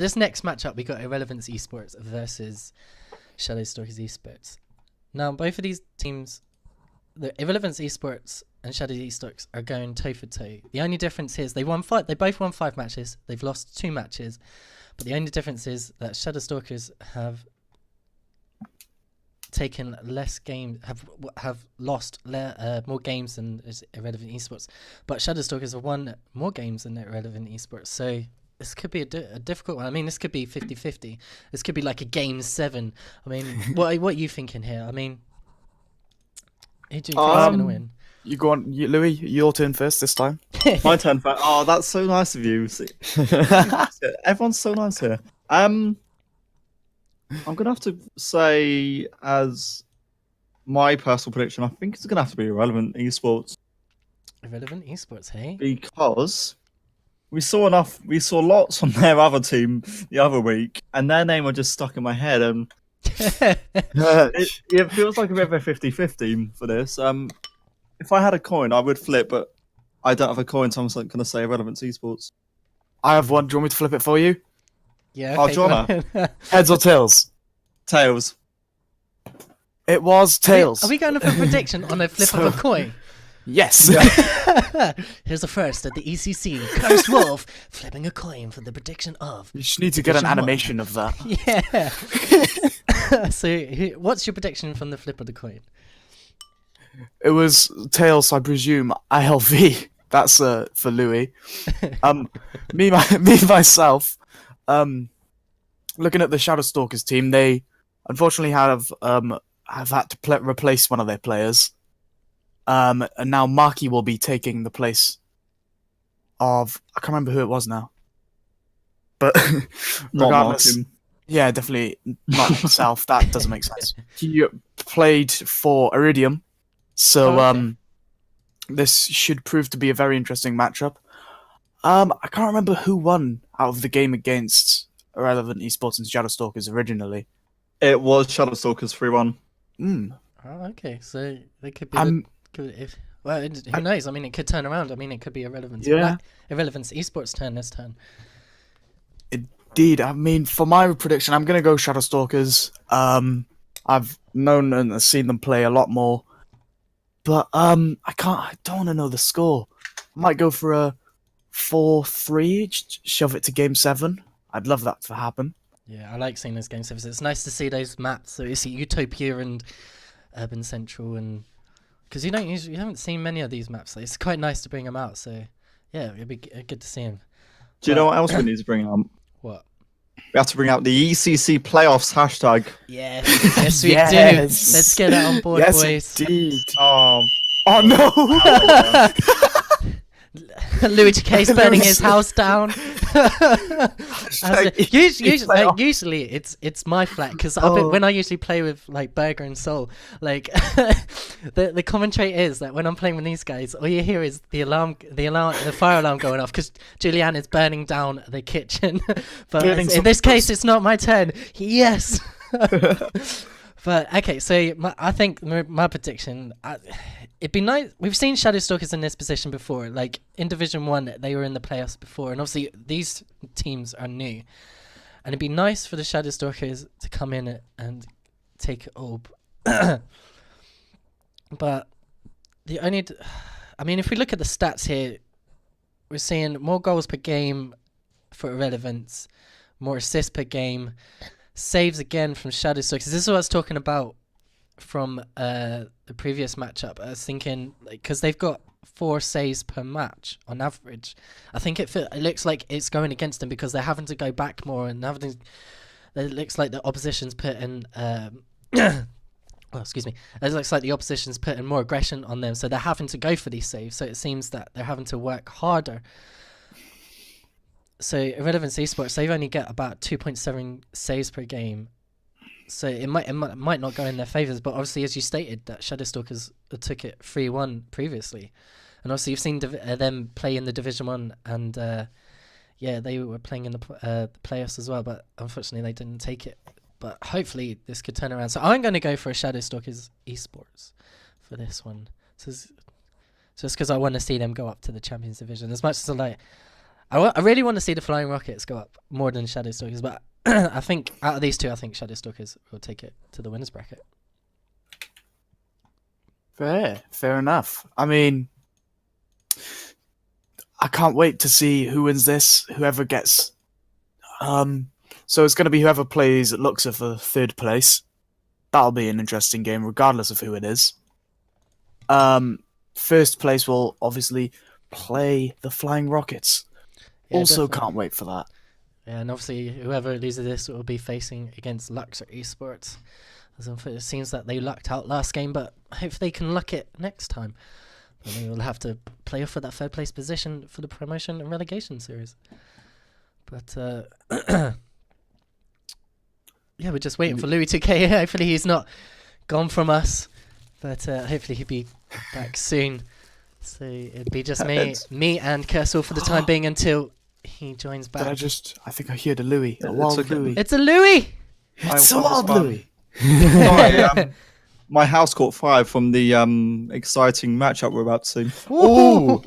this next matchup, we got Irrelevance Esports versus Shadow Stalkers Esports. Now, both of these teams, the Irrelevance Esports and Shadow Esports, are going toe for toe. The only difference is they both won 5 matches. They've lost 2 matches, but the only difference is that Shadow Stalkers have taken less games, have lost more games than Irrelevant Esports, but Shadow Stalkers have won more games than Irrelevant Esports. So this could be a difficult one. I mean, this could be 50-50. This could be like a game 7. I mean, what are you thinking here? I mean, who do you think is going to win? You go on, Louis. Your turn first this time. My turn. Oh, that's so nice of you. Everyone's so nice here. I'm gonna have to say, as my personal prediction, I think it's gonna have to be Irrelevant Esports. Irrelevant Esports, hey? Because we saw lots on their other team the other week, and their name were just stuck in my head, and it feels like a bit of a 50-50 for this. If I had a coin, I would flip, but I don't have a coin, so I'm gonna say Irrelevant Esports. I have one. Do you want me to flip it for you? Yeah. Oh, Okay, do you wanna? Heads or tails? Tails. It was tails. Are we going for a prediction on a flip of a coin? Yes. Here's the first at the ECC. Cursed Wolf flipping a coin for the prediction of. You just need to get an animation of that. Yeah. So, what's your prediction from the flip of the coin? It was tails, so I presume ILV. That's for Louis. Myself. Looking at the Shadow Stalkers team, they unfortunately have had to replace one of their players. And now Marky will be taking the place of, I can't remember who it was now. But regardless, yeah, definitely not himself. That doesn't make sense. He played for Iridium, so this should prove to be a very interesting matchup. I can't remember who won out of the game against Irrelevant Esports and Shadow Stalkers originally. It was Shadow Stalkers 3-1. Oh, okay, so they could be. Who knows? I mean, it could turn around. I mean, it could be Irrelevance. Yeah. Irrelevance Esports turn this turn. Indeed. I mean, for my prediction, I'm going to go Shadow Stalkers. I've known and seen them play a lot more. But I don't want to know the score. I might go for a 4-3, shove it to game 7. I'd love that to happen. Yeah, I like seeing those game 7s. It's nice to see those maps. So you see Utopia and Urban Central, and because you haven't seen many of these maps. So it's quite nice to bring them out. So yeah, it'd be good to see them. Do you know what else we need to bring up? What? We have to bring out the ECC playoffs hashtag. Yes, yes, we do. Yes. Let's get that on board, Yes, boys. indeed. Oh no! Louis Case burning his house down. Usually it's my flat, because when I usually play with like Burger and Soul, like the commentary is that when I'm playing with these guys, all you hear is the fire alarm going off because Julianne is burning down the kitchen. But in this case, it's not my turn. Yes. But okay, so I think my prediction, it'd be nice. We've seen Shadow Stalkers in this position before. Like in Division 1, they were in the playoffs before, and obviously these teams are new. And it'd be nice for the Shadow Stalkers to come in and take it all. But if we look at the stats here, we're seeing more goals per game for Irrelevance, more assists per game. Saves again from Shadow Stalkers. This is what I was talking about from the previous matchup. I was thinking, because they've got 4 saves per match on average. I think it looks like it's going against them because they're having to go back more, and it looks like the opposition's putting excuse me. It looks like the opposition's putting more aggression on them, so they're having to go for these saves. So it seems that they're having to work harder. So Irrelevance Esports, they've only get about 2.7 saves per game. So it might not go in their favours, but obviously, as you stated, that Shadow Stalkers took it 3-1 previously. And obviously you've seen them play in the Division 1, and they were playing in the playoffs as well, but unfortunately they didn't take it. But hopefully this could turn around. So I'm going to go for a Shadow Stalkers Esports for this one. So it's because I want to see them go up to the Champions Division. As much as I really want to see the Flying Rockets go up more than Shadow Stalkers, but I think out of these two, I think Shadow Stalkers will take it to the winners bracket. Fair enough. I mean, I can't wait to see who wins this. Whoever gets, so it's going to be whoever plays Luxor for third place. That'll be an interesting game, regardless of who it is. First place will obviously play the Flying Rockets. Yeah, also, definitely. can't wait for that. Yeah, and obviously whoever loses this will be facing against Luxor Esports. As it seems that they lucked out last game, but hopefully they can luck it next time. And they will have to play off for that third place position for the promotion and relegation series. But yeah, we're just waiting for Louis 2K. Hopefully he's not gone from us, but hopefully he'll be back soon. So it'd be just me and Kersel for the time being until he joins back. I think I heard a Louis. A wild Louis. It's a Louis! It's a wild Louis. Sorry, my house caught fire from the exciting matchup we're about to see. Ooh!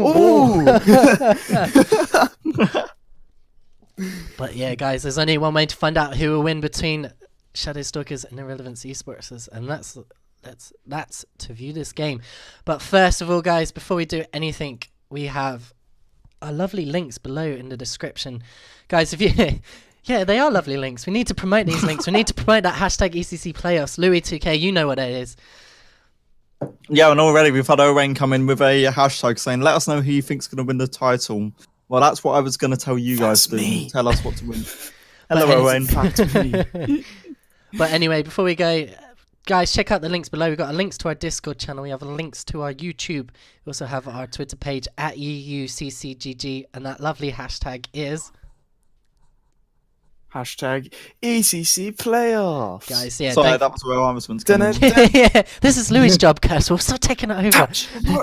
But yeah, guys, there's only one way to find out who will win between Shadow Stalkers and Irrelevance Esports, and that's to view this game. But first of all, guys, before we do anything, we have our lovely links below in the description. Guys, if you... Yeah, they are lovely links. We need to promote these links. We need to promote that hashtag ECC playoffs. Louis 2K, you know what it is. Yeah, and already we've had Owen come in with a hashtag saying, let us know who you think's going to win the title. Well, that's what I was going to tell you guys to do. Tell us what to win. Hello, Owen. But anyway, before we go, guys, check out the links below. We've got links to our Discord channel. We have links to our YouTube. We also have our Twitter page at UUCCGG. And that lovely hashtag is... Hashtag ECC playoffs. Guys, yeah. Sorry, that was where I was going to Yeah, this is Louis' job, Curse. We'll start taking it over.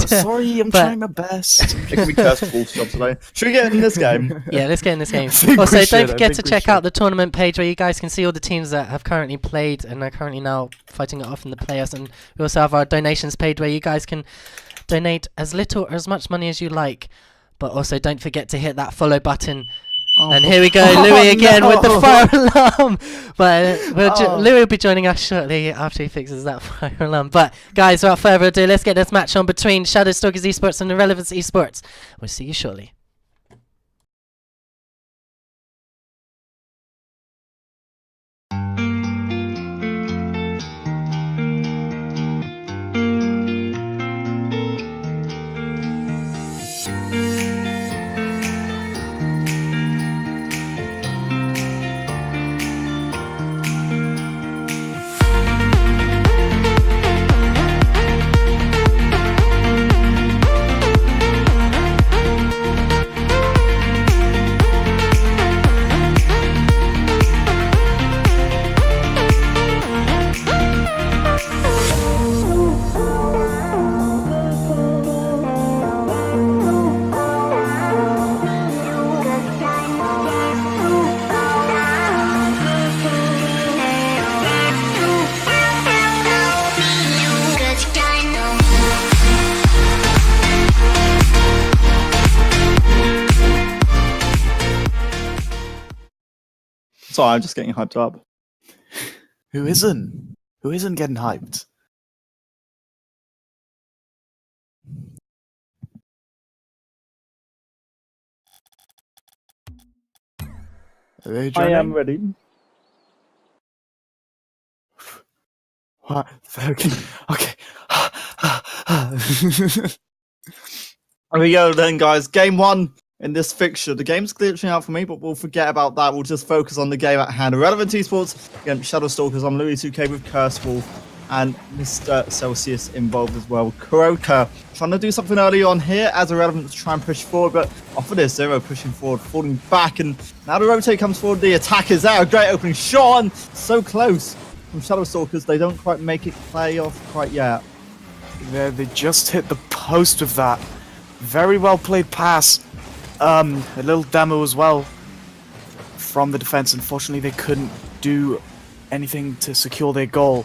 Sorry, I'm trying my best. It can be Curse's job today. Should we get in this game? Yeah, let's get in this game. think Also, we don't should. forget to check out the tournament page where you guys can see all the teams that have currently played and are currently now fighting it off in the playoffs. And we also have our donations page where you guys can donate as little or as much money as you like. But also, don't forget to hit that follow button. And here we go, Louis again with the fire alarm. But Louis will be joining us shortly after he fixes that fire alarm. But guys, without further ado, let's get this match on between Shadow Stalkers Esports and Irrelevance Esports. We'll see you shortly. Sorry, I'm just getting hyped up. Who isn't? Who isn't getting hyped? Are they I joining? am ready. What? Okay. Here we go then, guys. Game one in this fixture. The game's glitching out for me, but we'll forget about that. We'll just focus on the game at hand. Irrelevant Esports against Shadow Stalkers. I'm Louis 2K with Curse Wolf and Mr. Celsius involved as well. Kuroka trying to do something early on here as Irrelevant to try and push forward, but off of this, Zero pushing forward, falling back, and now the rotate comes forward. The attack is there. A great opening shot, and so close from Shadow Stalkers. They don't quite make it play off quite yet. Yeah, they just hit the post with that. Very well played pass. A little demo as well from the defense. Unfortunately, they couldn't do anything to secure their goal.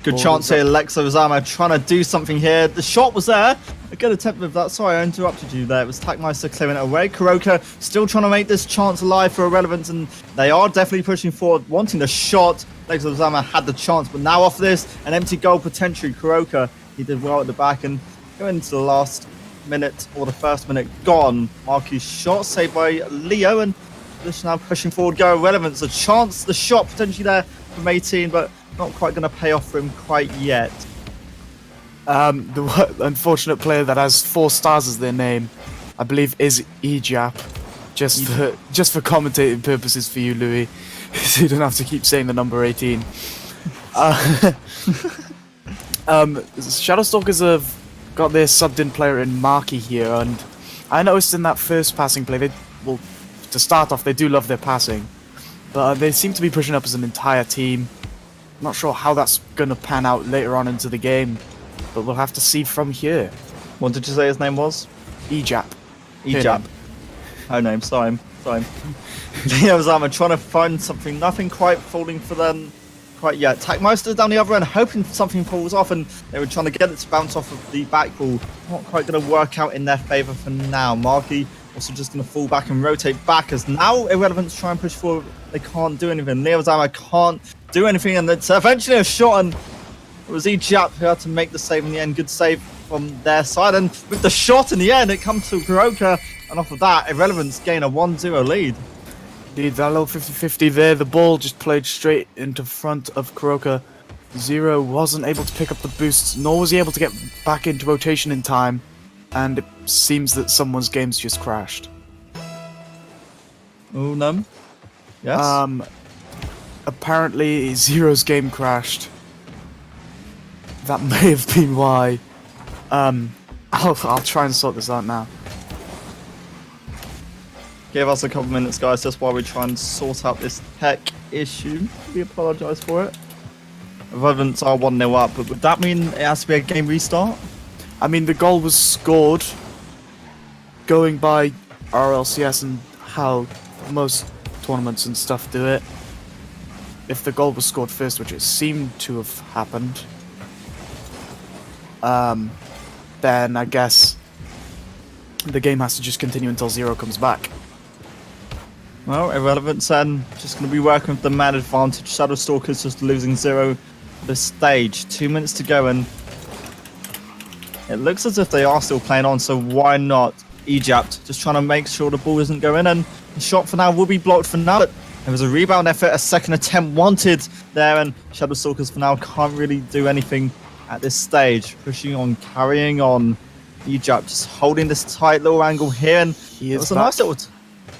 Good chance here, Lexo Zama trying to do something here. The shot was there. A good attempt with that. Sorry, I interrupted you there. It was Takmeister clearing it away. Kuroka still trying to make this chance alive for Irrelevance, and they are definitely pushing forward, wanting the shot. Lexo Zama had the chance, but now off this, an empty goal potentially. Kuroka, he did well at the back, and going into the last minute, or the first minute gone. Marquis shot saved by Leo, and this now pushing forward. Go Irrelevance. A chance, the shot potentially there from 18, but not quite going to pay off for him quite yet. The unfortunate player that has 4 stars as their name, I believe, is Ejap. Just for commentating purposes for you, Louis, so you don't have to keep saying the number 18. Shadowstalkers have got their subbed-in player in Marky here, and I noticed in that first passing play, to start off, they do love their passing, but they seem to be pushing up as an entire team. Not sure how that's going to pan out later on into the game, but we'll have to see from here. What did you say his name was? Ejap. Ejap. Oh, name. Sorry. Leo Zama trying to find something. Nothing quite falling for them quite yet. Takmeister down the other end, hoping something falls off, and they were trying to get it to bounce off of the back ball. Not quite going to work out in their favour for now. Marky also just going to fall back and rotate back, as now Irrelevance try and push forward. They can't do anything. Leo Zama can't do anything, and it's eventually a shot, and it was Ejap who had to make the save in the end. Good save from their side, and with the shot in the end, it comes to Kuroka, and off of that, Irrelevance gain a 1-0 lead. Indeed, that little 50-50 there, the ball just played straight into front of Kuroka. Zero wasn't able to pick up the boosts, nor was he able to get back into rotation in time, and it seems that someone's game's just crashed. Oh, no. Yes? Apparently, Zero's game crashed. That may have been why. I'll try and sort this out now. Give us a couple minutes, guys, just while we try and sort out this tech issue. We apologise for it. Irrelevance are 1-0 up, but would that mean it has to be a game restart? I mean, the goal was scored going by RLCS and how most tournaments and stuff do it. If the goal was scored first, which it seemed to have happened, then I guess the game has to just continue until Zero comes back. Well, Irrelevance then just going to be working with the man advantage. Shadowstalkers just losing 0 this stage. 2 minutes to go, and it looks as if they are still playing on, so why not? Ejap just trying to make sure the ball doesn't go in, and the shot for now will be blocked for now. There was a rebound effort, a second attempt wanted there, and Shadowstalkers for now can't really do anything at this stage. Pushing on, carrying on. Ejap just holding this tight little angle here, and it was a nice little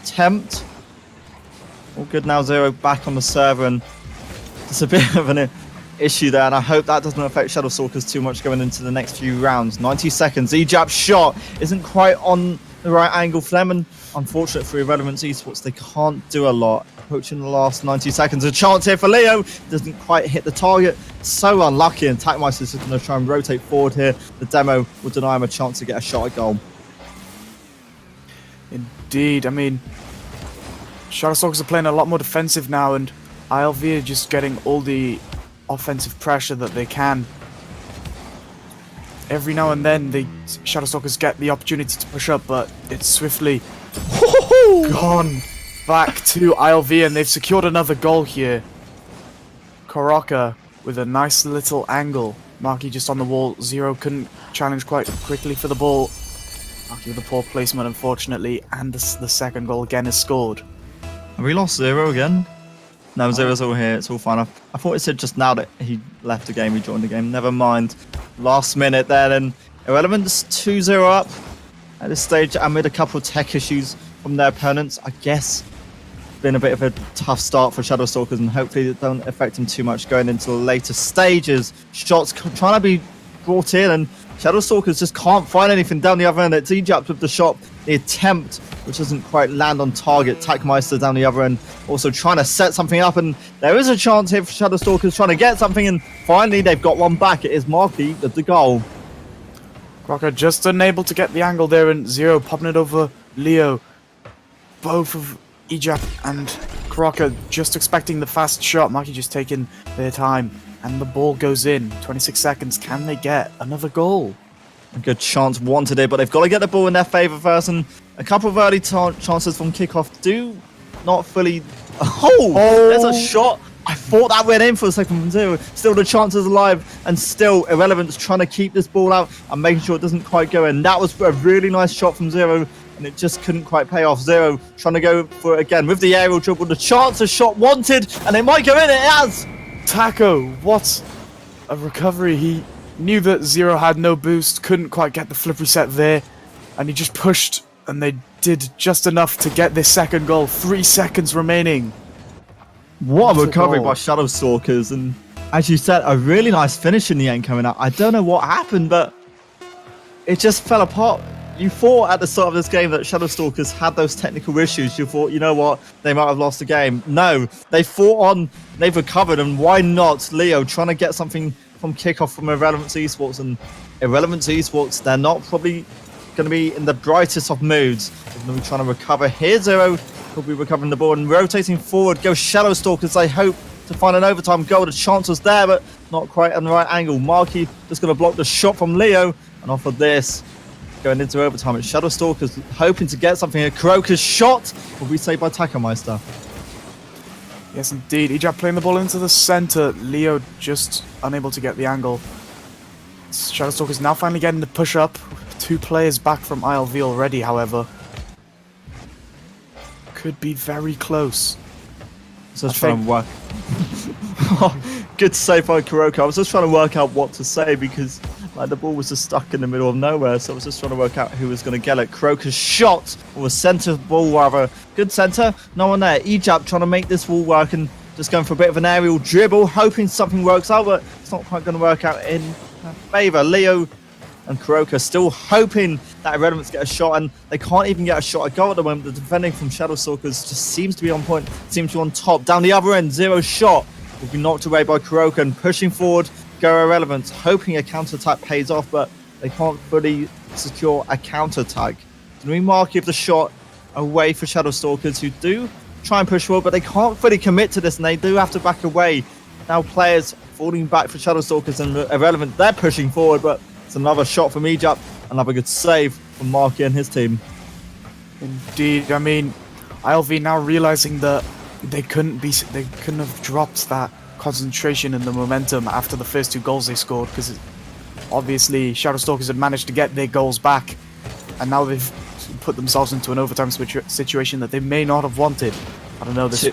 attempt. All good now, Zero back on the server, and it's a bit of an issue there, and I hope that doesn't affect Shadowstalkers too much going into the next few rounds. 90 seconds, Ejap's shot isn't quite on the right angle for them, and unfortunate for Irrelevance Esports, they can't do a lot. Approaching the last 90 seconds, a chance here for Leo, doesn't quite hit the target, so unlucky, and Takmeister's just going to try and rotate forward here. The demo will deny him a chance to get a shot at goal. Indeed, I mean, Shadowstalkers are playing a lot more defensive now, and ILV are just getting all the offensive pressure that they can. Every now and then, the Shadowstalkers get the opportunity to push up, but it's swiftly gone back to ILV, and they've secured another goal here. Kuroka with a nice little angle. Marky just on the wall. Zero couldn't challenge quite quickly for the ball. Marky with a poor placement, unfortunately, and the second goal again is scored. Have we lost Zero again? No, Zero's all here. It's all fine. I thought it said just now that he left the game, he joined the game. Never mind. Last minute there, and Irrelevance 2-0 up at this stage amid a couple of tech issues from their opponents. I guess it's been a bit of a tough start for Shadowstalkers, and hopefully it don't affect them too much going into the later stages. Shots trying to be brought in, and Shadowstalkers just can't find anything down the other end. It's Ejap with the shot, the attempt, which doesn't quite land on target. Takmeister down the other end, also trying to set something up, and there is a chance here for Shadowstalkers trying to get something, and finally they've got one back. It is Marky with the goal. Crocker just unable to get the angle there, and Zero popping it over Leo. Both of Ejap and Crocker just expecting the fast shot. Marky just taking their time. And the ball goes in. 26 seconds. Can they get another goal? A good chance wanted it, but they've got to get the ball in their favour first. And a couple of early chances from kickoff do not fully... Oh! There's a shot. I thought that went in for a second from Zero. Still the chances alive, and still Irrelevant's trying to keep this ball out and making sure it doesn't quite go in. That was a really nice shot from Zero, and it just couldn't quite pay off. Zero trying to go for it again with the aerial dribble. The chance, a shot wanted, and it might go in. It has! Taco, what a recovery. He knew that Zero had no boost, couldn't quite get the flip reset there, and he just pushed, and they did just enough to get this second goal. 3 seconds remaining. What a recovery by Shadow Stalkers, and as you said, a really nice finish in the end coming out. I don't know what happened, but it just fell apart. You thought at the start of this game that Shadow Stalkers had those technical issues. You thought, you know what, they might have lost the game. No, they fought on, they've recovered, and why not? Leo trying to get something from kickoff from Irrelevant Esports, and Irrelevant Esports, they're not probably going to be in the brightest of moods. They're going to be trying to recover. Here, Zero will be recovering the ball and rotating forward. Go Shadow Stalkers. They hope to find an overtime goal. The chance was there, but not quite on the right angle. Marky just going to block the shot from Leo, and off of this, going into overtime, it's Shadow Stalkers hoping to get something. A Croker's shot will be saved by Takameister. Yes, indeed. Ejab playing the ball into the center. Leo just unable to get the angle. Shadow Stalkers now finally getting the push up. 2 players back from ILV already, however. Could be very close. Just trying to work. Good save by Kuroko. I was just trying to work out what to say because like the ball was just stuck in the middle of nowhere, so I was just trying to work out who was going to get it. Kuroka's shot, or a centre ball rather. Good centre, no one there. Ejab trying to make this wall work and just going for a bit of an aerial dribble, hoping something works out, but it's not quite going to work out in favour. Leo and Kuroka still hoping that Irrelevance get a shot, and they can't even get a shot at goal at the moment. The defending from Shadow Stalkers just seems to be on point, seems to be on top. Down the other end, Zero shot will be knocked away by Kuroka, and pushing forward, go Irrelevance, hoping a counter-attack pays off, but they can't fully secure a counter-attack. Mark give the shot away for Shadow Stalkers, who do try and push forward, but they can't fully commit to this, and they do have to back away. Now players falling back for Shadow Stalkers and Irrelevant, they're pushing forward, but it's another shot from Ejab, another good save from Marky and his team. Indeed, I mean, ILV now realizing that they couldn't have dropped that concentration and the momentum after the first 2 goals they scored, because obviously Shadow Stalkers had managed to get their goals back, and now they've put themselves into an overtime situation that they may not have wanted. I don't know, this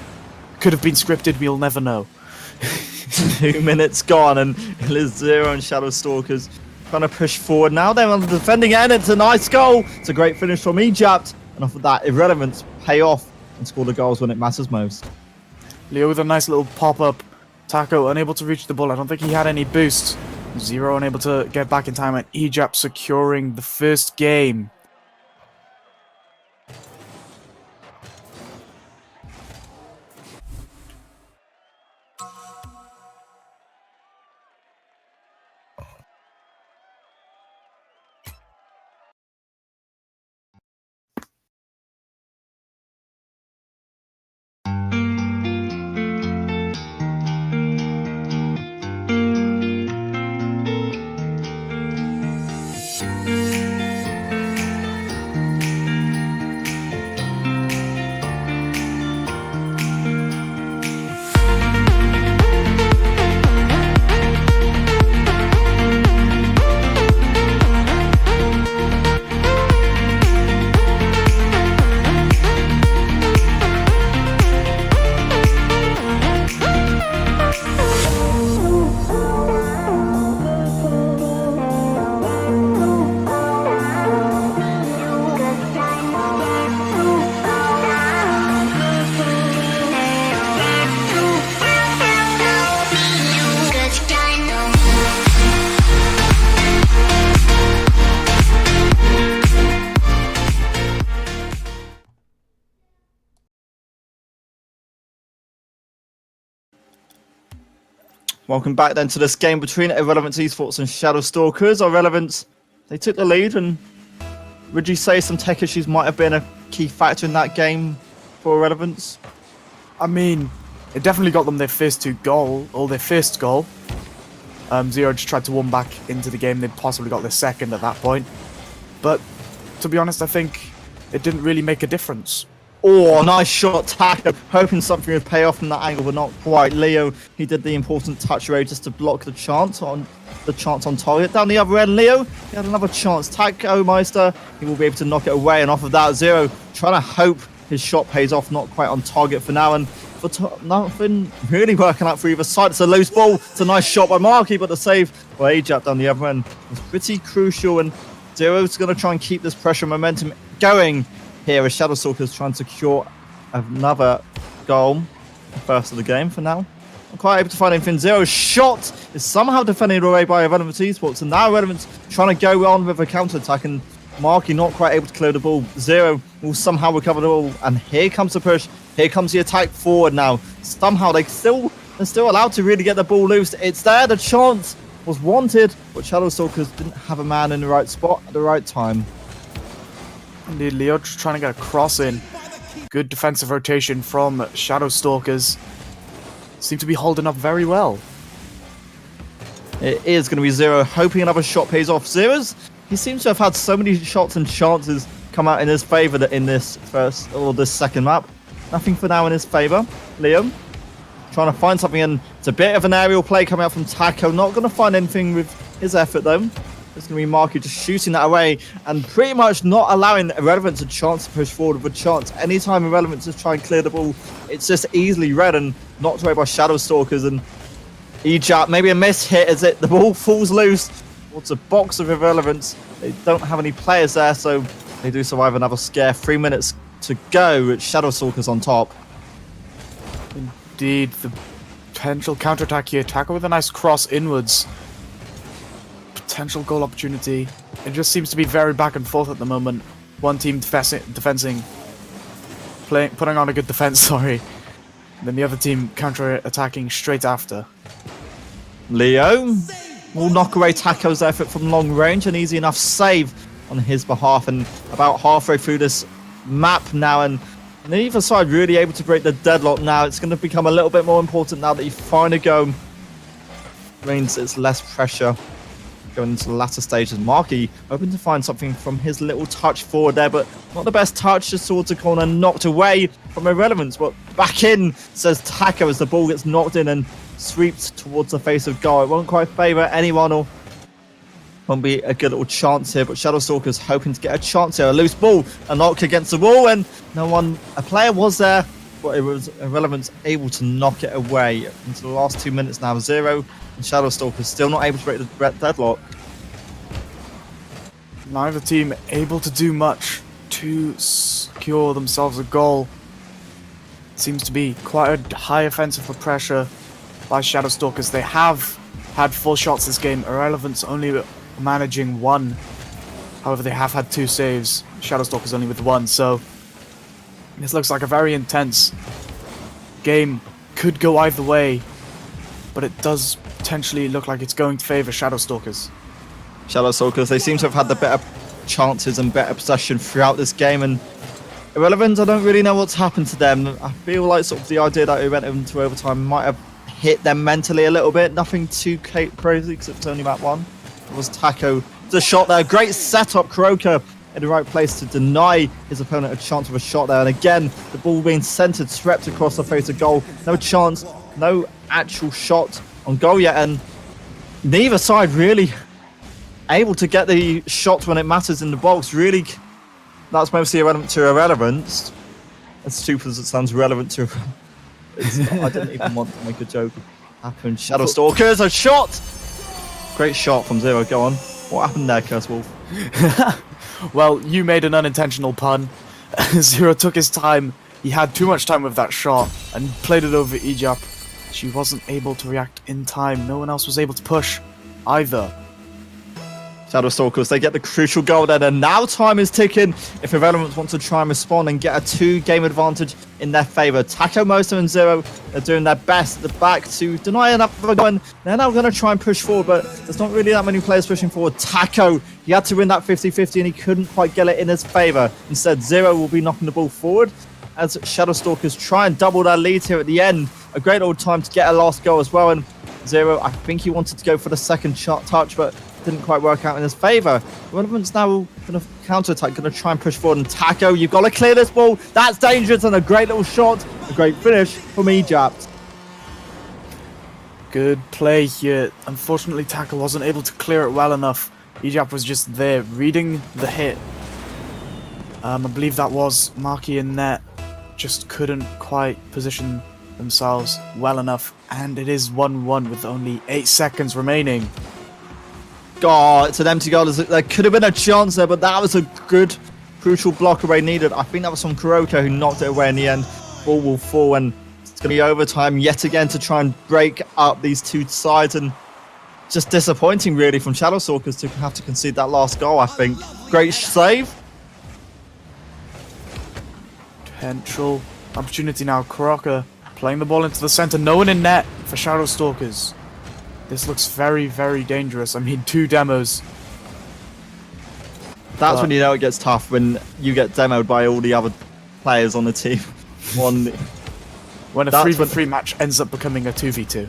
could have been scripted, we'll never know. 2 minutes gone, and it is Zero and Shadow Stalkers trying to push forward. Now they're on the defending end. It's a nice goal. It's a great finish from Ejab, and off of that, Irrelevance pay off and score the goals when it matters most. Leo with a nice little pop-up. Taco unable to reach the ball. I don't think he had any boost. Zero unable to get back in time, and Ejab securing the first game. Welcome back then to this game between Irrelevant Esports and Shadow Stalkers. Irrelevant, they took the lead, and would you say some tech issues might have been a key factor in that game for Irrelevance? I mean, It definitely got them their first goal. Zero just tried to warm back into the game. They possibly got their second at that point. But to be honest, I think it didn't really make a difference. Oh, nice shot, Taco. Hoping something would pay off from that angle, but not quite. Leo, he did the important touch away just to block the chance on target. Down the other end, Leo, he had another chance. Taco Meister, he will be able to knock it away, and off of that, Zero trying to hope his shot pays off. Not quite on target for now, and nothing really working out for either side. It's a loose ball. It's a nice shot by Marky, but the save by Ajap down the other end was pretty crucial, and Zero's going to try and keep this pressure momentum going here as Shadow Stalkers trying to secure another goal. First of the game for now. Not quite able to find anything. Zero's shot is somehow defended away by Irrelevant Esports, and now Irrelevant's trying to go on with a counter-attack, and Marky not quite able to clear the ball. Zero will somehow recover the ball, and here comes the push. Here comes the attack forward now. Somehow they're still allowed to really get the ball loose. It's there. The chance was wanted, but Shadow Stalkers didn't have a man in the right spot at the right time. Indeed, Leo just trying to get a cross in. Good defensive rotation from Shadow Stalkers. Seem to be holding up very well. It is going to be Zero, hoping another shot pays off. Zero's, he seems to have had so many shots and chances come out in his favour that in this second map. Nothing for now in his favour. Leo trying to find something, and it's a bit of an aerial play coming out from Taco. Not going to find anything with his effort though. It's going to be Marky just shooting that away and pretty much not allowing Irrelevance a chance to push forward with a chance. Anytime Irrelevance is trying to clear the ball, it's just easily read and knocked away by Shadow Stalkers. And Ejap, maybe a miss hit as the ball falls loose towards a box of Irrelevance. They don't have any players there, so they do survive another scare. 3 minutes to go with Shadow Stalkers on top. Indeed, the potential counterattack here. Taco with a nice cross inwards. Potential goal opportunity. It just seems to be very back and forth at the moment. One team putting on a good defense, sorry. And then the other team counter-attacking straight after. Leo will knock away Taco's effort from long range. An easy enough save on his behalf, and about halfway through this map now, and neither side really able to break the deadlock now. It's going to become a little bit more important now that you find a go. Means it's less pressure going into the latter stages. Marky hoping to find something from his little touch forward there, but not the best touch, just towards the corner, knocked away from Irrelevance, but back in, says Taco, as the ball gets knocked in and sweeps towards the face of goal. It won't quite favour anyone, or won't be a good little chance here, but Shadow Stalkers hoping to get a chance here. A loose ball, a knock against the wall, and a player was there, but it was Irrelevance able to knock it away. Into the last 2 minutes now, Zero and Shadow Stalkers still not able to break the deadlock. Neither team able to do much to secure themselves a goal. Seems to be quite a high offensive for pressure by Shadow Stalkers. They have had 4 shots this game. Irrelevance only managing 1. However, they have had 2 saves. Shadow Stalkers only with 1. So this looks like a very intense game. Could go either way, but it does potentially look like it's going to favour Shadow Stalkers. Shadow Stalkers, they seem to have had the better chances and better possession throughout this game, and Irrelevant, I don't really know what's happened to them. I feel like sort of the idea that we went into overtime might have hit them mentally a little bit. Nothing too crazy because it was only map 1. It was Taco. The shot there, great setup, Kuroka in the right place to deny his opponent a chance of a shot there. And again, the ball being centered, swept across the face of goal. No chance, no actual shot on goal yet, and neither side really able to get the shots when it matters in the box. Really, that's mostly irrelevant to Irrelevance. As stupid as it sounds, relevant to I didn't even want to make a joke happen. Shadow Stalkers, a shot! Great shot from Zero, go on. What happened there, Curse Wolf? Well, you made an unintentional pun. Zero took his time. He had too much time with that shot and played it over Ejap. She wasn't able to react in time. No one else was able to push either. Shadow Stalkers, they get the crucial goal there, and now time is ticking if Irrelevance want to try and respond and get a 2-game advantage in their favour. Taco, Mosa and Zero are doing their best at the back to deny another goal, and they're now going to try and push forward, but there's not really that many players pushing forward. Taco, he had to win that 50-50 and he couldn't quite get it in his favour. Instead, Zero will be knocking the ball forward. as Shadowstalkers try and double their lead here at the end. A great old time to get a last goal as well. And Zero, I think he wanted to go for the second touch, but didn't quite work out in his favour. Relevant's now going to counter-attack, going to try and push forward. And Taco, you've got to clear this ball. That's dangerous, and a great little shot. A great finish from Egypt. Good play here. Unfortunately, Taco wasn't able to clear it well enough. Egypt was just there, reading the hit. I believe that was Marky in net. Just couldn't quite position themselves well enough. And it is 1-1 with only 8 seconds remaining. God, it's an empty goal. There could have been a chance there, but that was a good, crucial block away needed. I think that was from Kuroko who knocked it away in the end. Ball will fall, and it's going to be overtime yet again to try and break up these two sides. And just disappointing, really, from Shadowstalkers to have to concede that last goal, I think. Great save. Potential opportunity now. Kuroko playing the ball into the center. No one in net for Shadowstalkers. This looks very, very dangerous. I mean, 2 demos. That's when you know it gets tough, when you get demoed by all the other players on the team. When a 3v3 match ends up becoming a 2v2.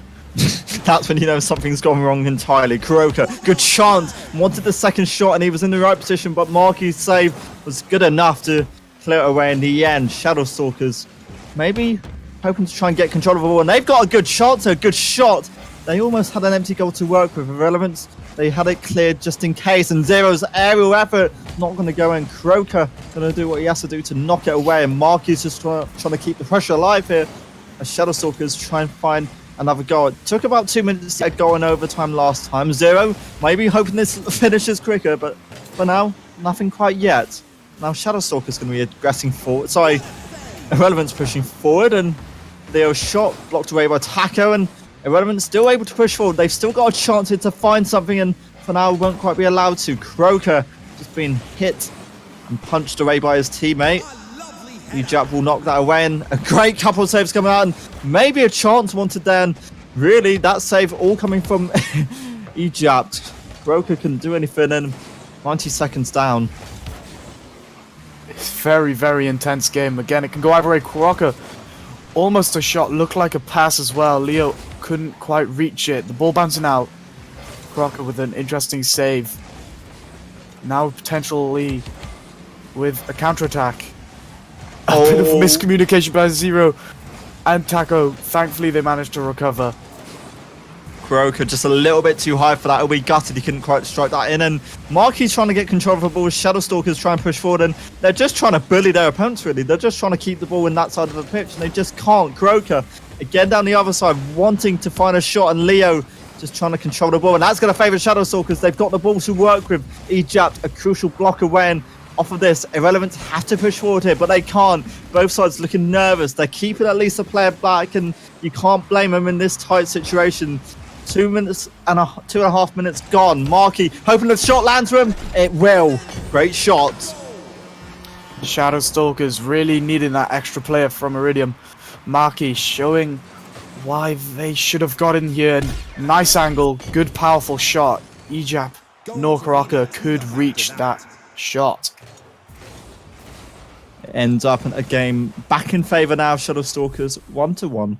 That's when you know something's gone wrong entirely. Kuroko, good chance. Wanted the second shot and he was in the right position, but Marky's save was good enough to clear it away in the end. Shadowstalkers maybe hoping to try and get control of the ball, and they've got a good shot, a good shot. They almost had an empty goal to work with. Irrelevance, they had it cleared just in case, and Zero's aerial effort not going to go in. Kuroko going to do what he has to do to knock it away, and Marky's just trying to keep the pressure alive here as Shadowstalkers try and find another goal. It took about 2 minutes to get goal in overtime last time. Zero maybe hoping this finishes quicker, but for now, nothing quite yet. Now Shadowstalkers going to be aggressing forward. Sorry, Irrelevance pushing forward, and Leo's shot blocked away by Taco, and Irrelevant still able to push forward. They've still got a chance here to find something, and for now won't quite be allowed to. Kuroko just being hit and punched away by his teammate. Egypt will knock that away, and a great couple of saves coming out, and maybe a chance wanted there. And really, that save all coming from Egypt. Kuroko couldn't do anything, and 90 seconds down. It's very, very intense game. Again, it can go either way. Kuroko, almost a shot, looked like a pass as well. Leo couldn't quite reach it. The ball bouncing out. Kuroko with an interesting save. Now potentially with a counterattack. A bit of miscommunication by Zero and Taco. Thankfully, they managed to recover. Kuroko just a little bit too high for that. He'll be gutted he couldn't quite strike that in. And Marky's trying to get control of the ball. Shadowstalkers try and push forward, and they're just trying to bully their opponents, really. They're just trying to keep the ball in that side of the pitch, and they just can't. Kuroko again down the other side, wanting to find a shot, and Leo just trying to control the ball. And that's going to favour Shadowstalkers. They've got the ball to work with. Egypt, a crucial block away, and off of this, Irrelevance have to push forward here, but they can't. Both sides looking nervous. They're keeping at least a player back, and you can't blame them in this tight situation. 2.5 minutes gone. Marky hoping the shot lands for him. It will. Great shot. Shadowstalkers really needing that extra player from Iridium. Marky showing why they should have got in here. Nice angle, good powerful shot. Egypt nor Kuroko could reach that shot. It ends up in a game back in favour now. Shadowstalkers 1-1.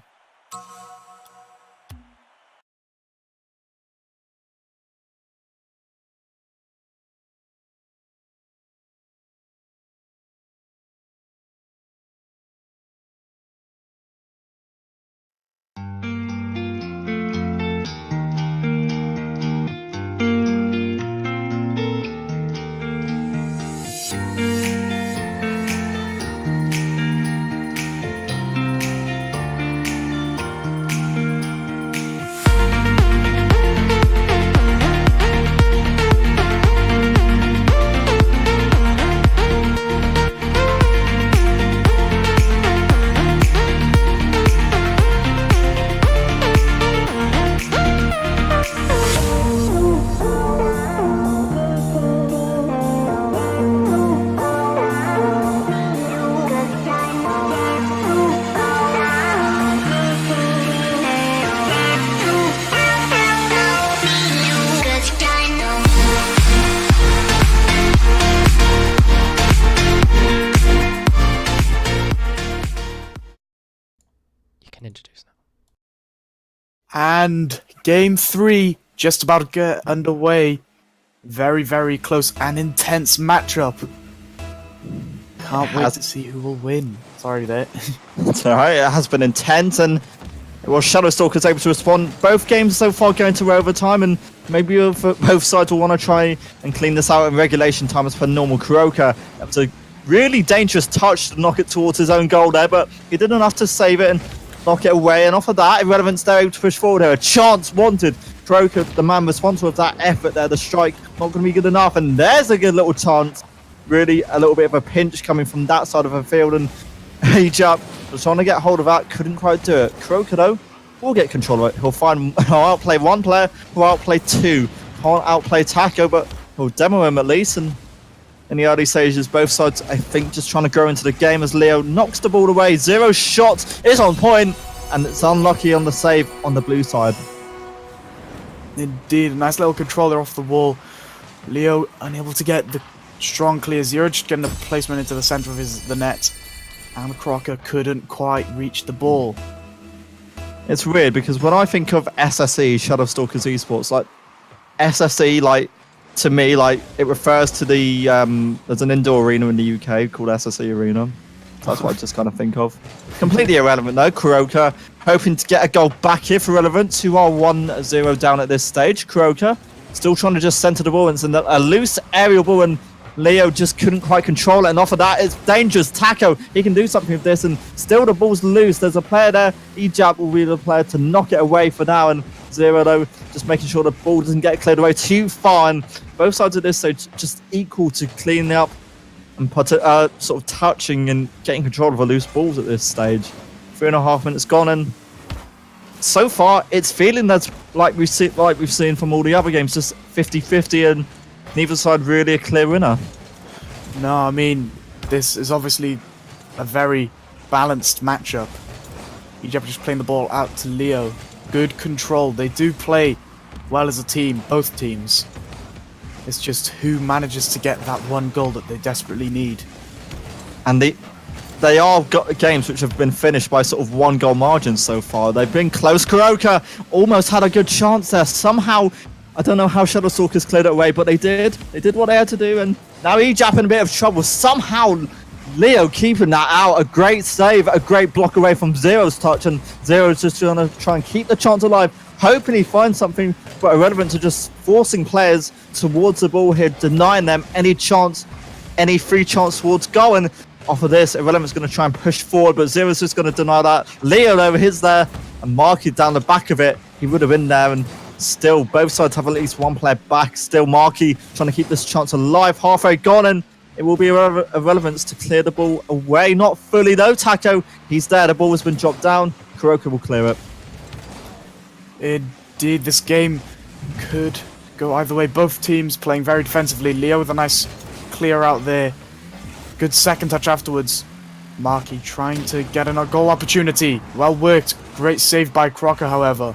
And game 3 just about to get underway. Very, very close and intense matchup. Can't wait to see who will win. Sorry there. It's alright, it has been intense, and Shadow Stalkers able to respond. Both games so far going to overtime, and maybe both sides will want to try and clean this out in regulation time as per normal. Kuroka, that was a really dangerous touch to knock it towards his own goal there, but he did enough to save it and knock it away, and off of that, Irrelevance there able to push forward there. A chance wanted. Kuroka, the man responsible for that effort there, the strike, not going to be good enough, and there's a good little chance. Really a little bit of a pinch coming from that side of the field, and Ajap was trying to get hold of that, couldn't quite do it. Kuroka though will get control of it. He'll outplay one player, he'll outplay two. Can't outplay Taco, but he'll demo him at least. And in the early stages, both sides, I think, just trying to grow into the game as Leo knocks the ball away. Zero shot is on point, and it's unlucky on the save on the blue side. Indeed, a nice little controller off the wall. Leo unable to get the strong clear. Zero just getting a placement into the center of the net. And Crocker couldn't quite reach the ball. It's weird because when I think of SSE, Shadow Stalkers Esports, like SSE, like to me, like it refers to the there's an indoor arena in the UK called SSE Arena. That's what I just kind of think of. Completely irrelevant though. Kuroka hoping to get a goal back here for Relevance, who are 1-0 down at this stage. Kuroka still trying to just center the ball and send a loose aerial ball, and Leo just couldn't quite control it, and off of that it's dangerous. Taco, he can do something with this, and still the ball's loose. There's a player there. Ejab will be the player to knock it away for now, and Zero though just making sure the ball doesn't get cleared away too far, and both sides of this stage just equal to cleaning up and sort of touching and getting control of the loose balls at this stage. 3.5 minutes gone, and so far it's feeling that's like we've seen from all the other games, just 50-50, and neither side really a clear winner. No, I mean, this is obviously a very balanced matchup. Egypt just playing the ball out to Leo. Good control. They do play well as a team, both teams. It's just who manages to get that one goal that they desperately need. And they are got games which have been finished by sort of 1-goal margins so far. They've been close. Kuroka almost had a good chance there. Somehow, I don't know how Shadow Stalkers cleared it away, but they did. They did what they had to do, and now Ejap in a bit of trouble. Somehow, Leo keeping that out. A great save, a great block away from Zero's touch, and Zero's just trying to try and keep the chance alive, hoping he finds something, but Irrelevant to just forcing players towards the ball here, denying them any chance, any free chance towards goal. And off of this, Irrelevant's going to try and push forward, but Zero's just going to deny that. Leo over his there, and Marky down the back of it. He would have been there, and still, both sides have at least one player back. Still, Marky trying to keep this chance alive. Halfway gone, and it will be Irrelevance to clear the ball away. Not fully, though. Taco, he's there. The ball has been dropped down. Kuroka will clear it. Indeed, this game could go either way. Both teams playing very defensively. Leo with a nice clear out there. Good second touch afterwards. Marky trying to get a goal opportunity. Well worked. Great save by Crocker, however.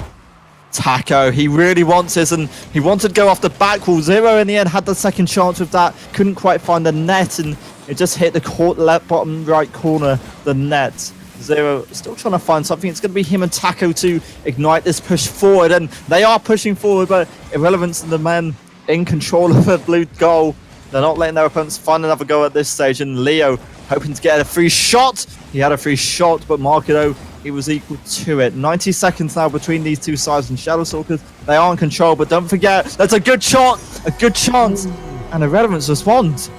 Taco, he really wants this, and he wanted to go off the back wall. Zero in the end had the second chance with that, couldn't quite find the net, and it just hit the left bottom right corner, the net. Zero still trying to find something. It's going to be him and Taco to ignite this push forward, and they are pushing forward, but Irrelevance and the men in control of the blue goal. They're not letting their opponents find another goal at this stage, and Leo hoping to get a free shot. He had a free shot, but Markido, he was equal to it. 90 seconds now between these two sides, and Shadow Stalkers, they are in control, but don't forget, that's a good shot, a good chance, and Irrelevance responds.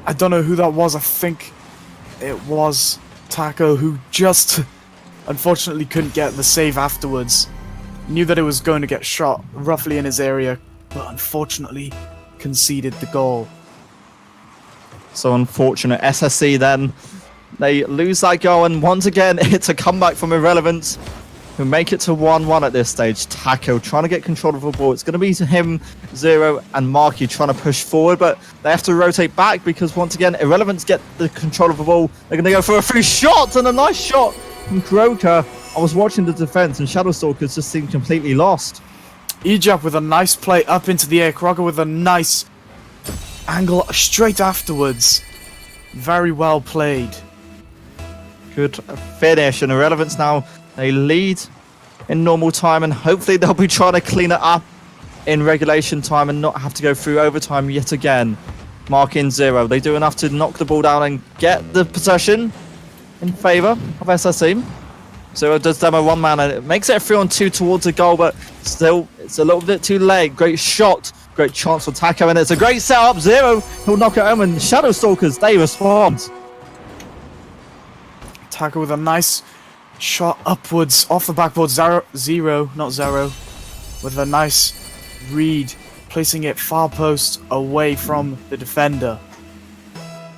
I don't know who that was. I think it was Taco, who just unfortunately couldn't get the save afterwards. Knew that it was going to get shot roughly in his area, but unfortunately conceded the goal. So unfortunate. SSC then, they lose that goal, and once again it's a comeback from Irrelevance, who make it to 1-1 at this stage. Taco trying to get control of the ball. It's going to be to him, Zero, and Marky trying to push forward, but they have to rotate back because once again Irrelevance get the control of the ball. They're going to go for a free shot, and a nice shot from Croker. I was watching the defense, and Shadow Stalkers just seemed completely lost. Ejab with a nice play up into the air. Crocker with a nice angle straight afterwards. Very well played. Good finish, and Irrelevance now, they lead in normal time, and hopefully they'll be trying to clean it up in regulation time and not have to go through overtime yet again. Marking 0. They do enough to knock the ball down and get the possession in favour of SSE. 0 does demo one man, and it makes it a 3-on-2 towards the goal, but still, it's a little bit too late. Great shot, great chance for Taco, and it's a great setup. 0, he'll knock it home, and Shadow Stalkers, they respond. Taco with a nice shot upwards off the backboard. Zero, not Zero, with a nice read, placing it far post away from the defender.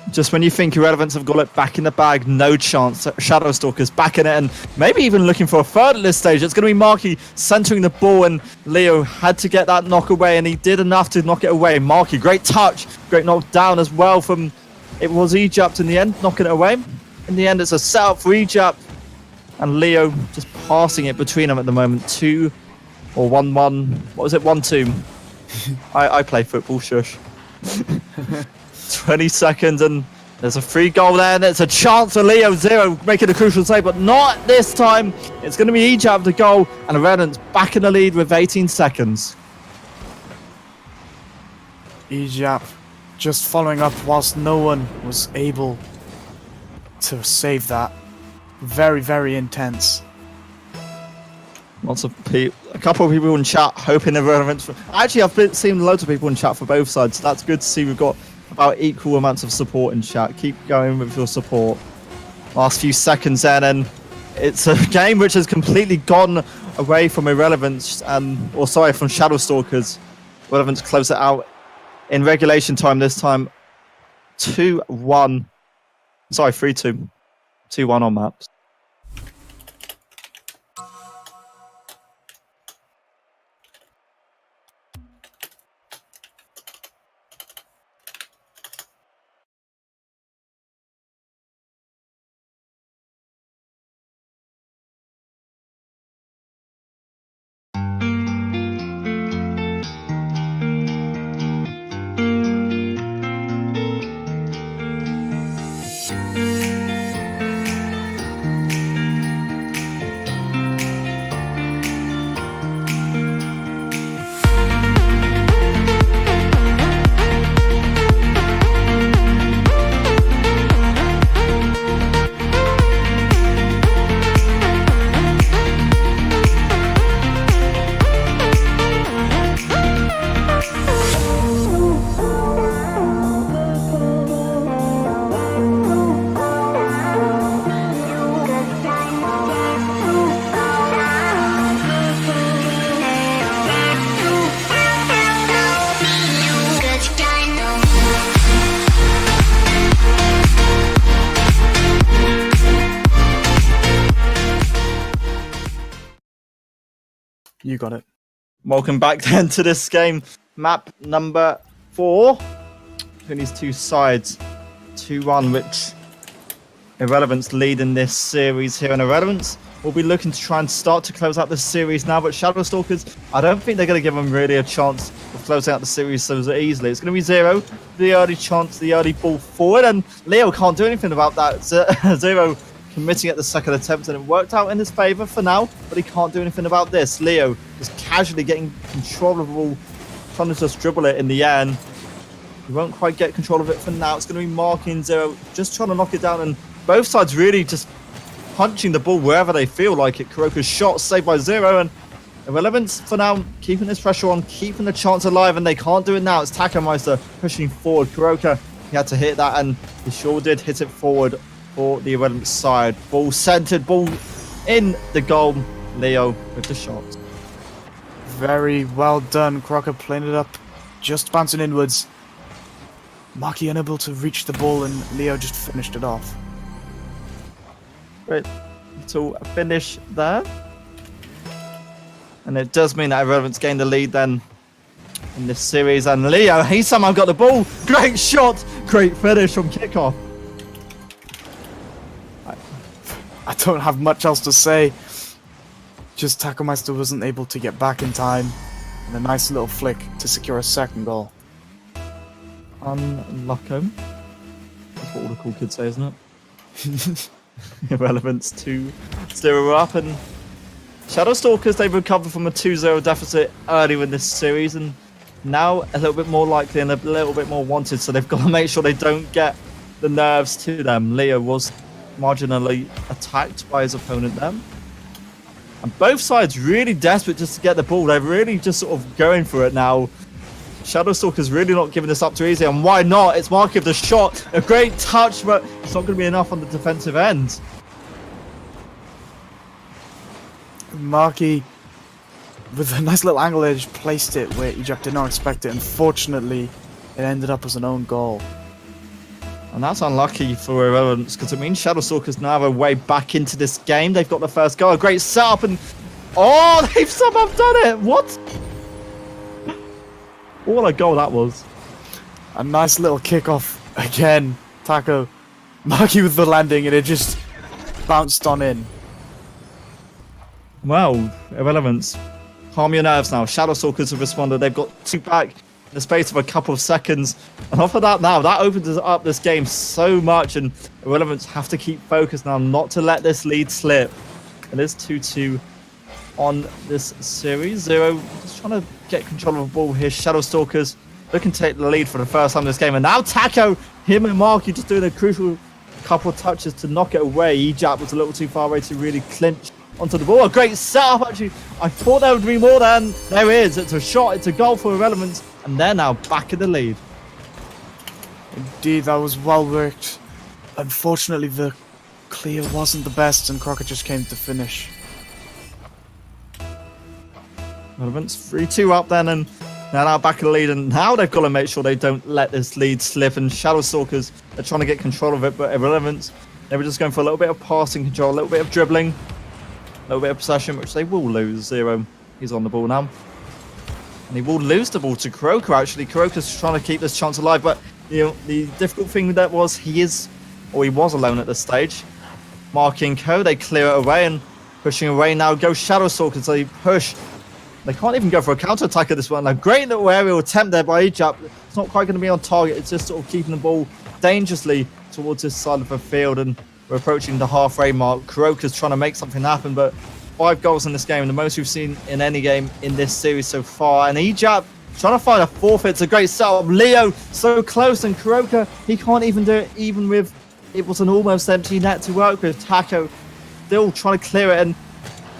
Just when you think Irrelevance have got it back in the bag, no chance. Shadow Stalkers back in it, and maybe even looking for a third at this stage. It's going to be Marky centering the ball, and Leo had to get that knock away, and he did enough to knock it away. Marky, great touch, great knock down as well from, it was Egypt in the end, knocking it away. In the end, it's a setup for Egypt, and Leo just passing it between them at the moment. 2 or 1-1. What was it? 1-2. I play football, shush. 20 seconds, and there's a free goal there, and it's a chance for Leo. 0 making a crucial save, but not this time. It's going to be Egypt the goal, and Irrelevance back in the lead with 18 seconds. Egypt just following up whilst no one was able to save that. Very, very intense. Lots of people, a couple of people in chat hoping Irrelevance. Actually, I've seen loads of people in chat for both sides, so that's good to see. We've got about equal amounts of support in chat. Keep going with your support. Last few seconds then, and it's a game which has completely gone away from Irrelevance, from Shadow Stalkers. Irrelevance close it out in regulation time this time. 2-1. Sorry, 3-2. 2-1 on maps. You got it. Welcome back then to this game. Map number 4. Between these two sides. 2-1, which Irrelevance lead in this series here. And Irrelevance will be looking to try and start to close out the series now. But Shadow Stalkers, I don't think they're going to give them really a chance of closing out the series so easily. It's going to be 0. The early chance, the early ball forward. And Leo can't do anything about that. 0 committing at the second attempt, and it worked out in his favour for now, but he can't do anything about this. Leo is casually getting control of the ball, trying to just dribble it in the air, and he won't quite get control of it for now. It's going to be Marking 0, just trying to knock it down, and both sides really just punching the ball wherever they feel like it. Kuroka's shot saved by 0, and Irrelevance for now keeping this pressure on, keeping the chance alive, and they can't do it now. It's Takameister pushing forward. Kuroka, he had to hit that, and he sure did hit it forward for the Irrelevance side. Ball centered, ball in the goal. Leo with the shot. Very well done. Crocker playing it up, just bouncing inwards. Maki unable to reach the ball, and Leo just finished it off. Great little finish there. And it does mean that Irrelevance gained the lead then in this series. And Leo, he somehow got the ball. Great shot, great finish from kickoff. I don't have much else to say. Just Takameister wasn't able to get back in time. And a nice little flick to secure a second goal. Unlucko. That's what all the cool kids say, isn't it? Irrelevance 2-0 up, and Shadowstalkers, they've recovered from a 2-0 deficit earlier in this series, and now a little bit more likely and a little bit more wanted, so they've got to make sure they don't get the nerves to them. Leo was marginally attacked by his opponent then. And both sides really desperate just to get the ball. They're really just sort of going for it now. Shadowstalkers really not giving this up too easy, and why not? It's Marky with the shot. A great touch, but it's not going to be enough on the defensive end. Marky, with a nice little angle edge, placed it where Eject did not expect it. Unfortunately, it ended up as an own goal. And that's unlucky for Irrelevance, because it means Shadowstalkers now have a way back into this game. They've got the first goal. A great setup, and oh, they've somehow done it. What? What a goal that was. A nice little kickoff again. Taco, Marky with the landing, and it just bounced on in. Well, Irrelevance, calm your nerves now. Shadowstalkers have responded. They've got 2 back in the space of a couple of seconds. And off of that now, that opens up this game so much. And Irrelevance have to keep focused now not to let this lead slip. And it's 2-2 on this series. 0 just trying to get control of the ball here. Shadowstalkers looking to take the lead for the first time in this game. And now Taco, him and Marky just doing a crucial couple of touches to knock it away. Ejap was a little too far away to really clinch onto the ball. A great setup, actually. I thought there would be more than there is. It's a shot, it's a goal for Irrelevance, and they're now back in the lead. Indeed, that was well worked. Unfortunately, the clear wasn't the best, and Crockett just came to finish. Irrelevance 3-2 up then, and they're now back in the lead, and now they've got to make sure they don't let this lead slip, and Shadowstalkers are trying to get control of it, but Irrelevance, they were just going for a little bit of passing control, a little bit of dribbling, a little bit of possession, which they will lose. 0, he's on the ball now. And he will lose the ball to Kuroka, actually. Kuroka's trying to keep this chance alive, but you know, the difficult thing with that was he was alone at this stage. Marky and Co, they clear it away, and pushing away now go Shadowstalkers. They push. They can't even go for a counter-attack at this one. A great little aerial attempt there by Ejap. It's not quite going to be on target. It's just sort of keeping the ball dangerously towards this side of the field, and we're approaching the halfway mark. Kuroka's trying to make something happen, but 5 goals in this game, the most we've seen in any game in this series so far. And Ejap trying to find a forfeit. It's a great setup. Leo so close, and Kuroka, he can't even do it, even with it was an almost empty net to work with. Taco still trying to clear it, and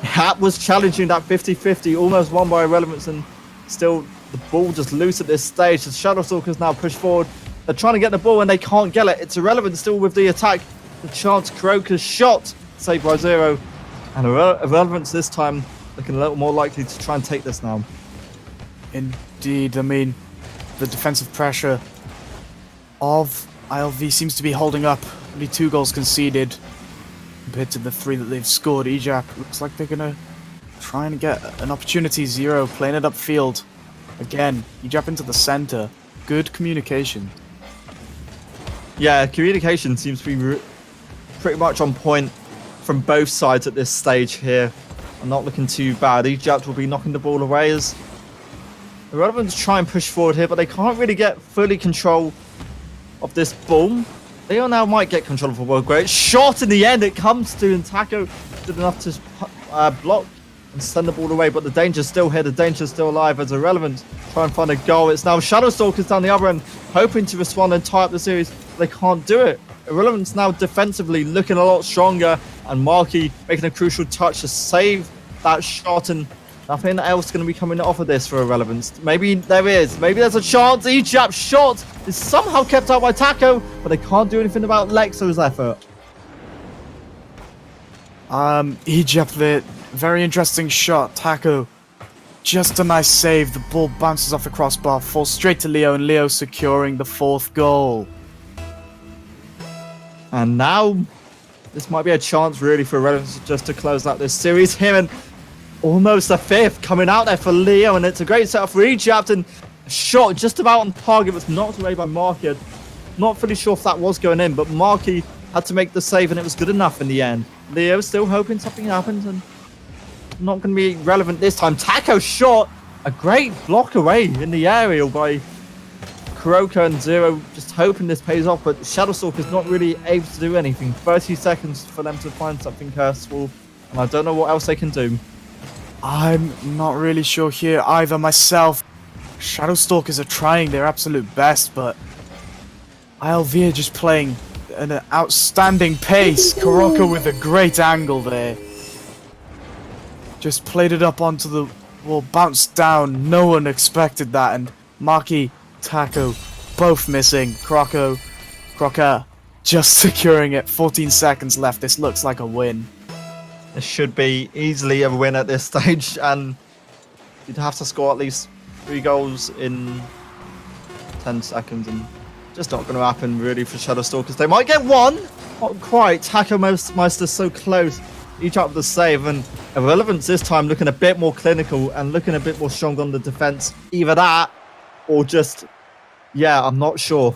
Hat was challenging that 50-50, almost won by Irrelevance, and still the ball just loose at this stage. The Shadowstalkers now push forward. They're trying to get the ball, and they can't get it. It's Irrelevance still with the attack. The chance, Kuroka's shot, saved by 0. And Irrelevance this time looking a little more likely to try and take this now. Indeed, I mean, the defensive pressure of ILV seems to be holding up. Only 2 goals conceded compared to the 3 that they've scored. Ejap looks like they're going to try and get an opportunity. 0, playing it upfield. Again, Ejap into the center. Good communication. Yeah, communication seems to be pretty much on point from both sides at this stage here. I'm not looking too bad. Ejap will be knocking the ball away as Irrelevance try and push forward here, but they can't really get fully control of this ball. They now might get control of the ball. Great shot in the end it comes to, and Taco did enough to block and send the ball away, but the danger's still here. The danger's still alive as Irrelevance try and find a goal. It's now Shadowstalkers down the other end, hoping to respond and tie up the series. They can't do it. Irrelevance now defensively looking a lot stronger, and Marky making a crucial touch to save that shot, and nothing else going to be coming off of this for Irrelevance. Maybe there is. Maybe there's a chance. Ejap's shot is somehow kept out by Taco, but they can't do anything about Lexo's effort. Ejap there. Very interesting shot. Taco, just a nice save. The ball bounces off the crossbar, falls straight to Leo, and Leo securing the 4th goal. And now, this might be a chance really for Irrelevance just to close out this series here, and almost a 5th coming out there for Leo, and it's a great setup for Ejap, and a shot just about on target was knocked away by Marky. Not fully sure if that was going in, but Marky had to make the save, and it was good enough in the end. Leo still hoping something happens, and not going to be relevant this time. Taco shot, a great block away in the aerial by Kuroka, and 0 just hoping this pays off, but Shadowstalker's not really able to do anything. 30 seconds for them to find something curseable, and I don't know what else they can do. I'm not really sure here either myself. Shadow Stalkers are trying their absolute best, but ILV are just playing at an outstanding pace. Kuroko with a great angle there. Just played it up onto the wall, bounced down. No one expected that, and Maki, Taco, both missing. Crocker just securing it. 14 seconds left. This looks like a win. This should be easily a win at this stage, and you'd have to score at least 3 goals in 10 seconds, and just not going to happen really for Shadow Stalkers. They might get one, not quite. Taco Meister's so close, each up the save, and Irrelevance this time looking a bit more clinical and looking a bit more strong on the defense. Either that, or just, yeah, I'm not sure.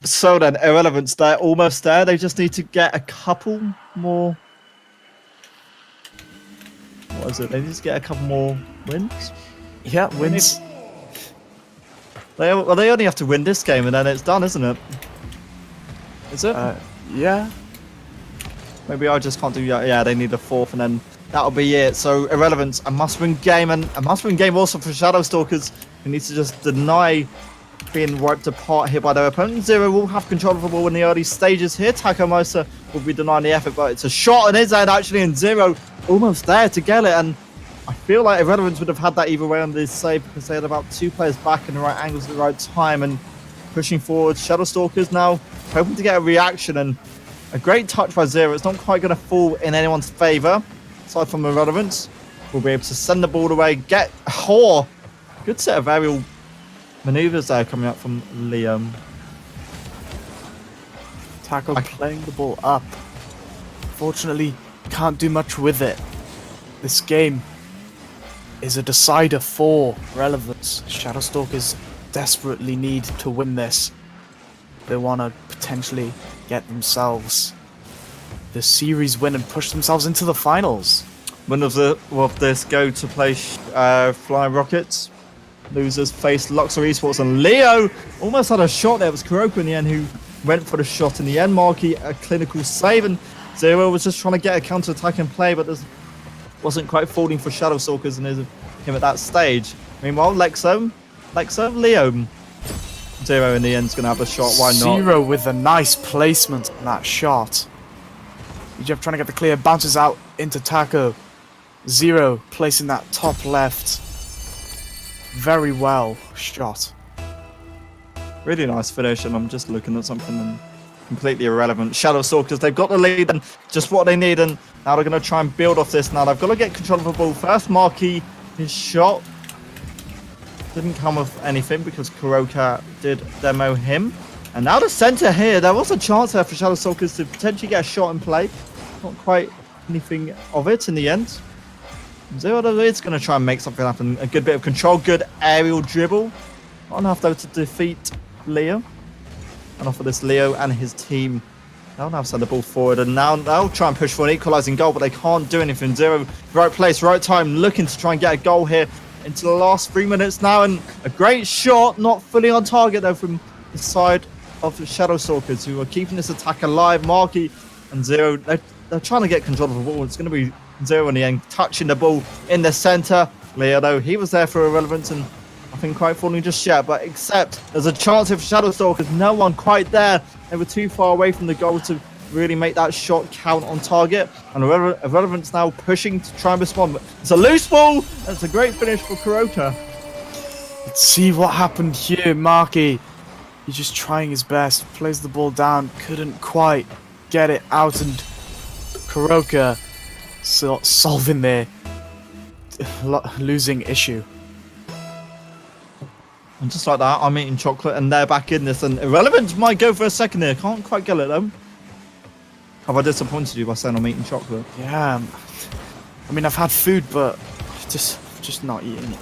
So then, Irrelevance, they're almost there. They just need to get a couple more. What is it? They need to get a couple more wins. Yeah, wins. They only have to win this game, and then it's done, isn't it? Is it? Yeah. Maybe I just can't do that. Yeah, they need a 4th, and then that'll be it. So Irrelevance, a must-win game, and a must-win game also for Shadow Stalkers, who needs to just deny being wiped apart here by their opponent. Zero will have control of the ball in the early stages here. Taco Meister will be denying the effort, but it's a shot on his end actually, and Zero almost there to get it. And I feel like Irrelevance would have had that either way on this save, because they had about 2 players back in the right angles at the right time and pushing forward. Shadow Stalkers now hoping to get a reaction, and a great touch by Zero. It's not quite going to fall in anyone's favour, aside from Irrelevance. We'll be able to send the ball away, get good set of aerial maneuvers there coming up from Liam. Taco playing the ball up. Fortunately, can't do much with it. This game is a decider for Relevance. Shadow Stalkers desperately need to win this. They want to potentially get themselves the series win and push themselves into the finals. Winners of this go to play Flying Rockets. Losers face Luxor Esports, and Leo almost had a shot there. It was Kuroko in the end who went for the shot in the end. Marky, a clinical save, and Zero was just trying to get a counter-attack in play, but this wasn't quite falling for Shadow Stalkers and him at that stage. Meanwhile, Lexo, Leo. Zero in the end is going to have a shot. Why not? Zero with a nice placement on that shot. Egypt trying to get the clear, bounces out into Taco. Zero placing that top left. Very well shot. Really nice finish, and I'm just looking at something and completely irrelevant. Shadow Stalkers, they've got the lead and just what they need, and now they're going to try and build off this. Now they've got to get control of the ball first. Marquis, his shot didn't come with anything because Kuroka did demo him. And now the centre here, there was a chance there for Shadow Stalkers to potentially get a shot in play. Not quite anything of it in the end. Zero is going to try and make something happen. A good bit of control, good aerial dribble. Not enough though to defeat Leo. And off of this, Leo and his team they'll now send the ball forward, and now they'll try and push for an equalising goal, but they can't do anything. Zero, right place, right time, looking to try and get a goal here into the last 3 minutes now, and a great shot, not fully on target though from the side of Shadow Stalkers who are keeping this attack alive. Marky and Zero, they're trying to get control of the ball. It's going to be Zero in the end, touching the ball in the center. Leo, though, he was there for Irrelevance and nothing quite falling just yet, but except there's a chance if Shadow Stalkers, no one quite there. They were too far away from the goal to really make that shot count on target. And Irrelevance now pushing to try and respond. But it's a loose ball, and it's a great finish for Kuroka. Let's see what happened here. Marky, he's just trying his best. Plays the ball down, couldn't quite get it out, and Kuroka solving their losing issue. And just like that, I'm eating chocolate, and they're back in this. And Irrelevance might go for a second here. Can't quite get it though. Have I disappointed you by saying I'm eating chocolate? Yeah, I mean, I've had food, but just not eating it.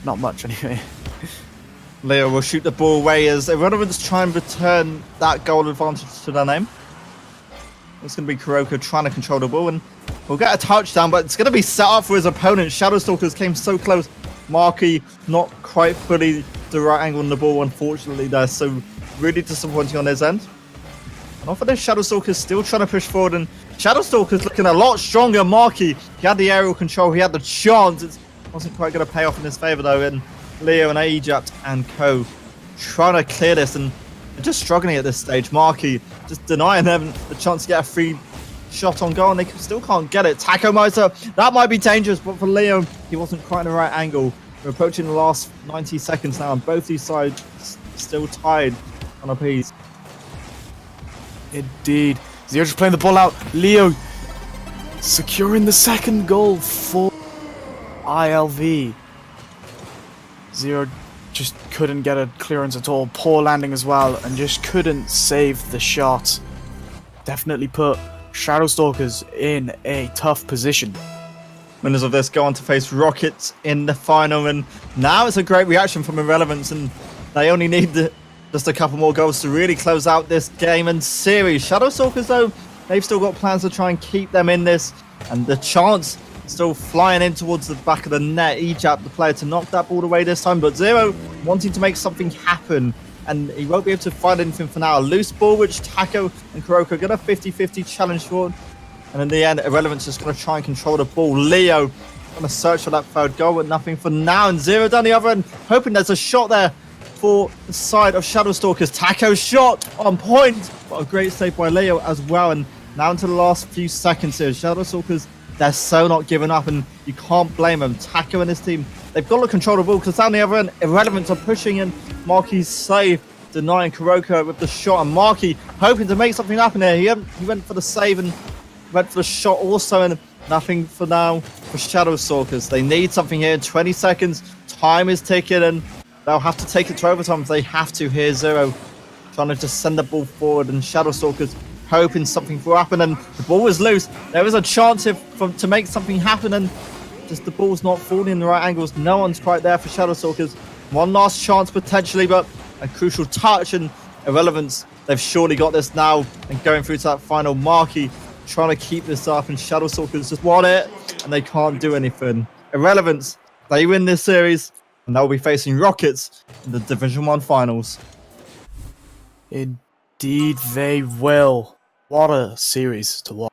Not much, anyway. Leo will shoot the ball away as Irrelevance try and return that goal advantage to their name. It's going to be Kuroka trying to control the ball, and we'll get a touchdown, but it's going to be set up for his opponent. Shadow Stalkers came so close. Marky not quite fully the right angle on the ball, unfortunately, there. So really disappointing on his end. And off of this, Shadow Stalkers still trying to push forward, and Shadow Stalkers looking a lot stronger. Marky, he had the aerial control, he had the chance. It wasn't quite going to pay off in his favour though. And Leo and Egypt and Co trying to clear this, and they're just struggling at this stage. Marky just denying them the chance to get a free shot on goal, and they still can't get it. Taco Motor, that might be dangerous, but for Leo, he wasn't quite in the right angle. We're approaching the last 90 seconds now, and both these sides still tied on a piece. Indeed. Zero just playing the ball out. Leo securing the second goal for ILV. Zero just couldn't get a clearance at all. Poor landing as well, and just couldn't save the shot. Definitely put Shadow Stalkers in a tough position. Winners of this go on to face Rockets in the final, and now it's a great reaction from Irrelevance, and they only need just a couple more goals to really close out this game and series. Shadow Stalkers, though, they've still got plans to try and keep them in this, and the chance still flying in towards the back of the net. Ejap, the player, to knock that ball away this time, but Zero wanting to make something happen, and he won't be able to find anything for now. A loose ball, which Taco and Kuroka get a 50-50 challenge for, and in the end, Irrelevance is going to try and control the ball. Leo going to search for that third goal, but nothing for now, and Zero down the other end, hoping there's a shot there for the side of Shadow Stalkers. Taco's shot on point, but a great save by Leo as well. And now into the last few seconds here, Shadow Stalkers, they're so not giving up, and you can't blame them. Taco and his team, they've got to control the ball, because down the other end, Irrelevance are pushing in. Marky's save, denying Kuroka with the shot, and Marky hoping to make something happen there. He went for the save and went for the shot also, and nothing for now for Shadow Stalkers. They need something here in 20 seconds. Time is ticking, and they'll have to take it to overtime if they have to here. Zero trying to just send the ball forward, and Shadow Stalkers hoping something will happen, and the ball was loose. There was a chance to make something happen, and just the ball's not falling in the right angles. No one's quite there for Shadow Stalkers. One last chance potentially, but a crucial touch, and Irrelevance, they've surely got this now, and going through to that final. Marky trying to keep this up, and Shadow Stalkers just want it, and they can't do anything. Irrelevance, they win this series, and they'll be facing Rockets in the Division 1 finals. Indeed they will. What a series to watch.